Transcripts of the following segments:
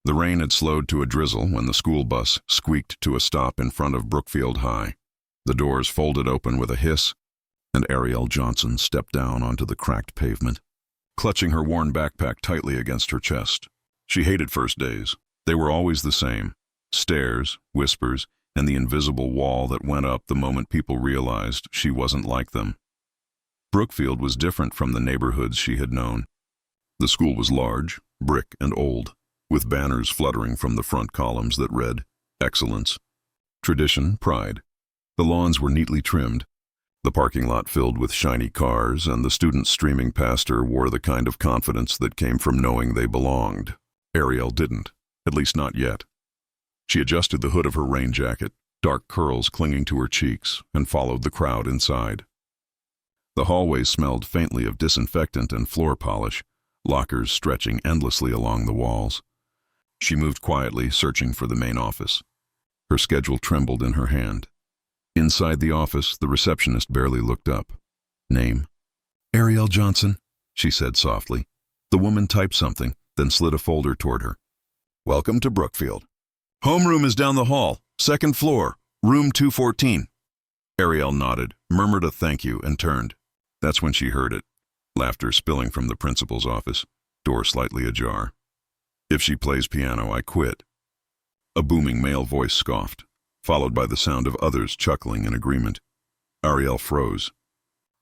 The rain had slowed to a drizzle when the school bus squeaked to a stop in front of Brookfield High. The doors folded open with a hiss, and Ariel Johnson stepped down onto the cracked pavement, clutching her worn backpack tightly against her chest. She hated first days. They were always the same: stares, whispers, and the invisible wall that went up the moment people realized she wasn't like them. Brookfield was different from the neighborhoods she had known. The school was large, brick, and old, with banners fluttering from the front columns that read, "Excellence," "Tradition," "Pride." The lawns were neatly trimmed, the parking lot filled with shiny cars, and the students streaming past her wore the kind of confidence that came from knowing they belonged. Ariel didn't, at least not yet. She adjusted the hood of her rain jacket, dark curls clinging to her cheeks, and followed the crowd inside. The hallways smelled faintly of disinfectant and floor polish, lockers stretching endlessly along the walls. She moved quietly, searching for the main office. Her schedule trembled in her hand. Inside the office, the receptionist barely looked up. Name? "Ariel Johnson," she said softly. The woman typed something, then slid a folder toward her. "Welcome to Brookfield. Homeroom is down the hall, second floor, room 214. Ariel nodded, murmured a thank you, and turned. That's when she heard it. Laughter spilling from the principal's office, door slightly ajar. "If she plays piano, I quit." A booming male voice scoffed, followed by the sound of others chuckling in agreement. Ariel froze.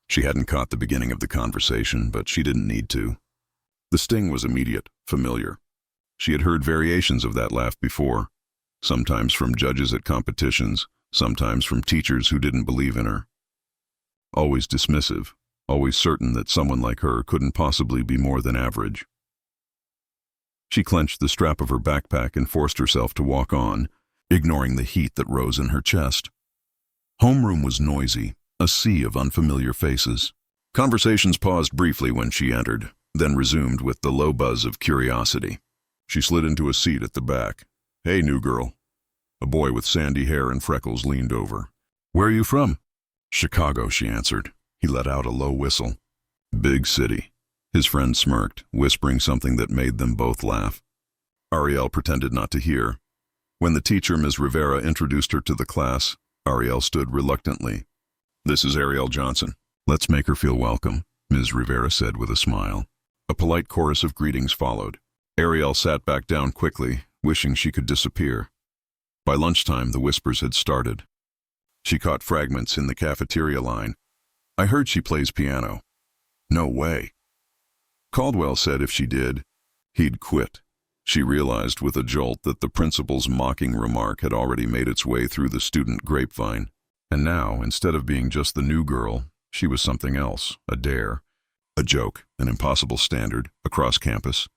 She hadn't caught the beginning of the conversation, but she didn't need to. The sting was immediate, familiar. She had heard variations of that laugh before, sometimes from judges at competitions, sometimes from teachers who didn't believe in her. Always dismissive, always certain that someone like her couldn't possibly be more than average. She clenched the strap of her backpack and forced herself to walk on, ignoring the heat that rose in her chest. Homeroom was noisy, a sea of unfamiliar faces. Conversations paused briefly when she entered, then resumed with the low buzz of curiosity. She slid into a seat at the back. "Hey, new girl." A boy with sandy hair and freckles leaned over. "Where are you from?" "Chicago," she answered. He let out a low whistle. "Big city." His friend smirked, whispering something that made them both laugh. Ariel pretended not to hear. When the teacher, Ms. Rivera, introduced her to the class, Ariel stood reluctantly. "This is Ariel Johnson. Let's make her feel welcome," Ms. Rivera said with a smile. A polite chorus of greetings followed. Ariel sat back down quickly, wishing she could disappear. By lunchtime, the whispers had started. She caught fragments in the cafeteria line. "I heard she plays piano." "No way." Caldwell said if she did, he'd quit. She realized with a jolt that the principal's mocking remark had already made its way through the student grapevine. And now, instead of being just the new girl, she was something else, a dare, a joke, an impossible standard, across campus.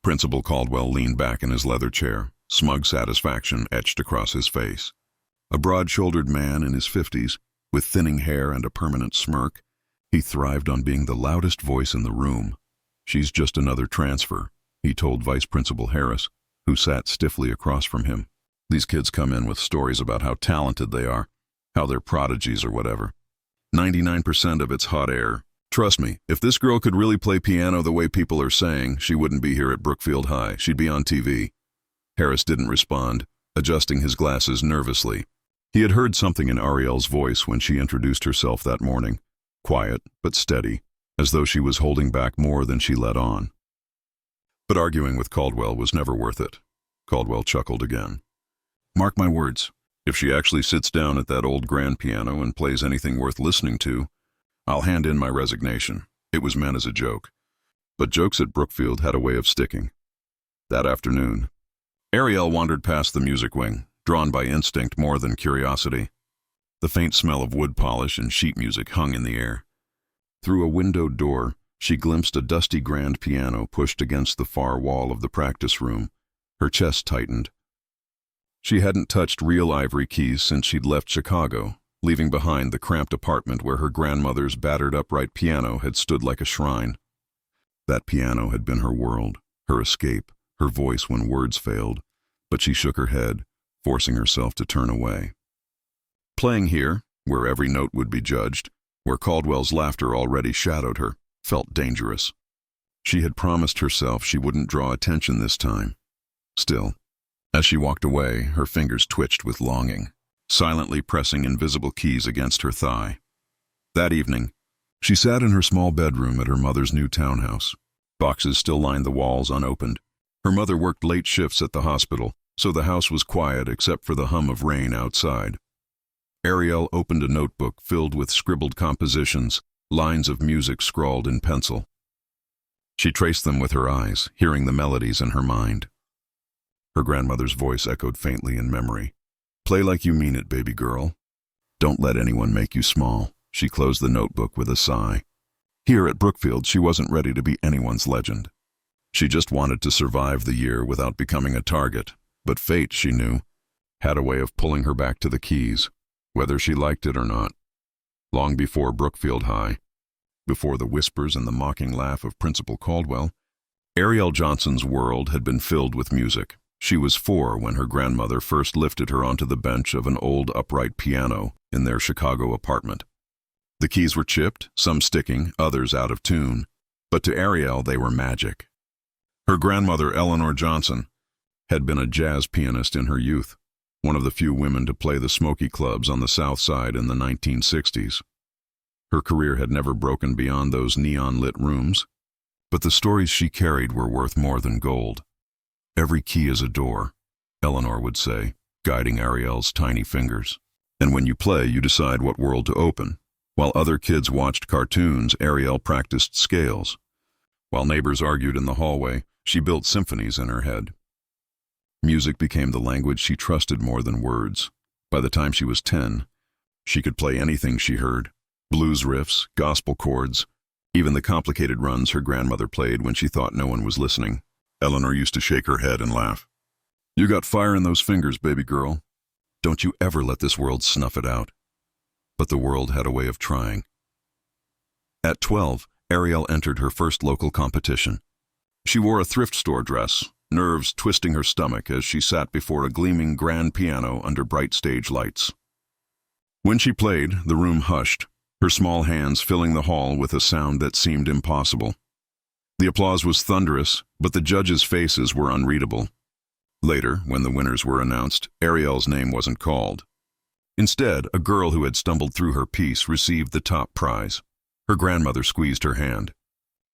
Principal Caldwell leaned back in his leather chair, smug satisfaction etched across his face. A broad-shouldered man in his 50s, with thinning hair and a permanent smirk, he thrived on being the loudest voice in the room. "She's just another transfer," he told Vice Principal Harris, who sat stiffly across from him. "These kids come in with stories about how talented they are, how they're prodigies or whatever. 99% of it's hot air. Trust me, if this girl could really play piano the way people are saying, she wouldn't be here at Brookfield High. She'd be on TV." Harris didn't respond, adjusting his glasses nervously. He had heard something in Ariel's voice when she introduced herself that morning, quiet but steady, as though she was holding back more than she let on. But arguing with Caldwell was never worth it. Caldwell chuckled again. "Mark my words, if she actually sits down at that old grand piano and plays anything worth listening to, I'll hand in my resignation." It was meant as a joke. But jokes at Brookfield had a way of sticking. That afternoon, Ariel wandered past the music wing, drawn by instinct more than curiosity. The faint smell of wood polish and sheet music hung in the air. Through a windowed door, she glimpsed a dusty grand piano pushed against the far wall of the practice room. Her chest tightened. She hadn't touched real ivory keys since she'd left Chicago, leaving behind the cramped apartment where her grandmother's battered upright piano had stood like a shrine. That piano had been her world, her escape, her voice when words failed, but she shook her head, forcing herself to turn away. Playing here, where every note would be judged, where Caldwell's laughter already shadowed her, felt dangerous. She had promised herself she wouldn't draw attention this time. Still, as she walked away, her fingers twitched with longing, silently pressing invisible keys against her thigh. That evening, she sat in her small bedroom at her mother's new townhouse. Boxes still lined the walls unopened. Her mother worked late shifts at the hospital, so the house was quiet except for the hum of rain outside. Ariel opened a notebook filled with scribbled compositions, lines of music scrawled in pencil. She traced them with her eyes, hearing the melodies in her mind. Her grandmother's voice echoed faintly in memory. "Play like you mean it, baby girl. Don't let anyone make you small." She closed the notebook with a sigh. Here at Brookfield, she wasn't ready to be anyone's legend. She just wanted to survive the year without becoming a target. But fate, she knew, had a way of pulling her back to the keys, whether she liked it or not. Long before Brookfield High, before the whispers and the mocking laugh of Principal Caldwell, Ariel Johnson's world had been filled with music. She was 4 when her grandmother first lifted her onto the bench of an old upright piano in their Chicago apartment. The keys were chipped, some sticking, others out of tune, but to Ariel they were magic. Her grandmother, Eleanor Johnson, had been a jazz pianist in her youth, one of the few women to play the smoky clubs on the South Side in the 1960s. Her career had never broken beyond those neon-lit rooms, but the stories she carried were worth more than gold. "Every key is a door," Eleanor would say, guiding Ariel's tiny fingers. "And when you play, you decide what world to open." While other kids watched cartoons, Ariel practiced scales. While neighbors argued in the hallway, she built symphonies in her head. Music became the language she trusted more than words. By the time she was 10, she could play anything she heard. Blues riffs, gospel chords, even the complicated runs her grandmother played when she thought no one was listening. Eleanor used to shake her head and laugh. "You got fire in those fingers, baby girl. Don't you ever let this world snuff it out." But the world had a way of trying. At 12, Ariel entered her first local competition. She wore a thrift store dress, nerves twisting her stomach as she sat before a gleaming grand piano under bright stage lights. When she played, the room hushed, her small hands filling the hall with a sound that seemed impossible. The applause was thunderous, but the judges' faces were unreadable. Later, when the winners were announced, Ariel's name wasn't called. Instead, a girl who had stumbled through her piece received the top prize. Her grandmother squeezed her hand.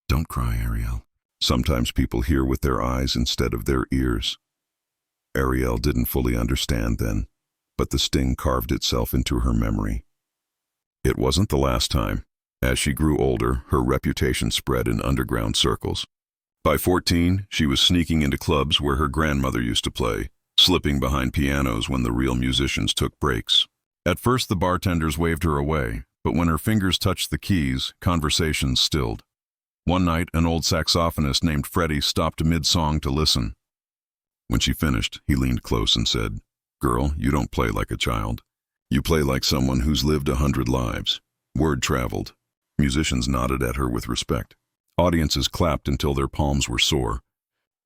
"Don't cry, Ariel. Sometimes people hear with their eyes instead of their ears." Ariel didn't fully understand then, but the sting carved itself into her memory. It wasn't the last time. As she grew older, her reputation spread in underground circles. By 14, she was sneaking into clubs where her grandmother used to play, slipping behind pianos when the real musicians took breaks. At first, the bartenders waved her away, but when her fingers touched the keys, conversations stilled. One night, an old saxophonist named Freddie stopped mid-song to listen. When she finished, he leaned close and said, "Girl, you don't play like a child. You play like someone who's lived 100 lives." Word traveled. Musicians nodded at her with respect. Audiences clapped until their palms were sore.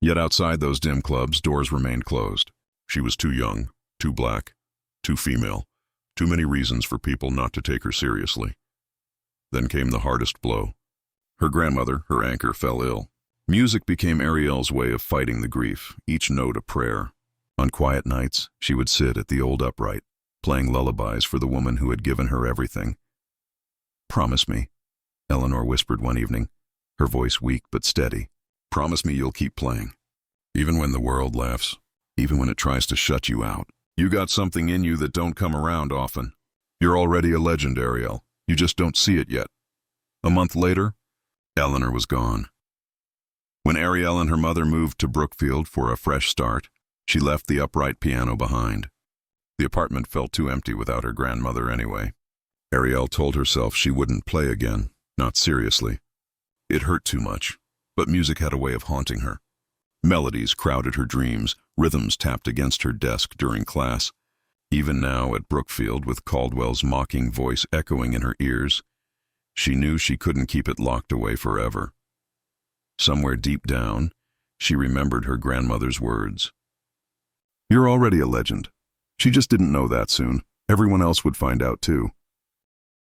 Yet outside those dim clubs, doors remained closed. She was too young, too black, too female. Too many reasons for people not to take her seriously. Then came the hardest blow. Her grandmother, her anchor, fell ill. Music became Ariel's way of fighting the grief, each note a prayer. On quiet nights, she would sit at the old upright, playing lullabies for the woman who had given her everything. "Promise me," Eleanor whispered one evening, her voice weak but steady. "Promise me you'll keep playing. Even when the world laughs, even when it tries to shut you out. You got something in you that don't come around often. You're already a legend, Ariel. You just don't see it yet." A month later, Eleanor was gone. When Ariel and her mother moved to Brookfield for a fresh start, she left the upright piano behind. The apartment felt too empty without her grandmother anyway. Ariel told herself she wouldn't play again, not seriously. It hurt too much, but music had a way of haunting her. Melodies crowded her dreams, rhythms tapped against her desk during class. Even now at Brookfield, with Caldwell's mocking voice echoing in her ears, she knew she couldn't keep it locked away forever. Somewhere deep down, she remembered her grandmother's words. "You're already a legend. She just didn't know that soon. Everyone else would find out too."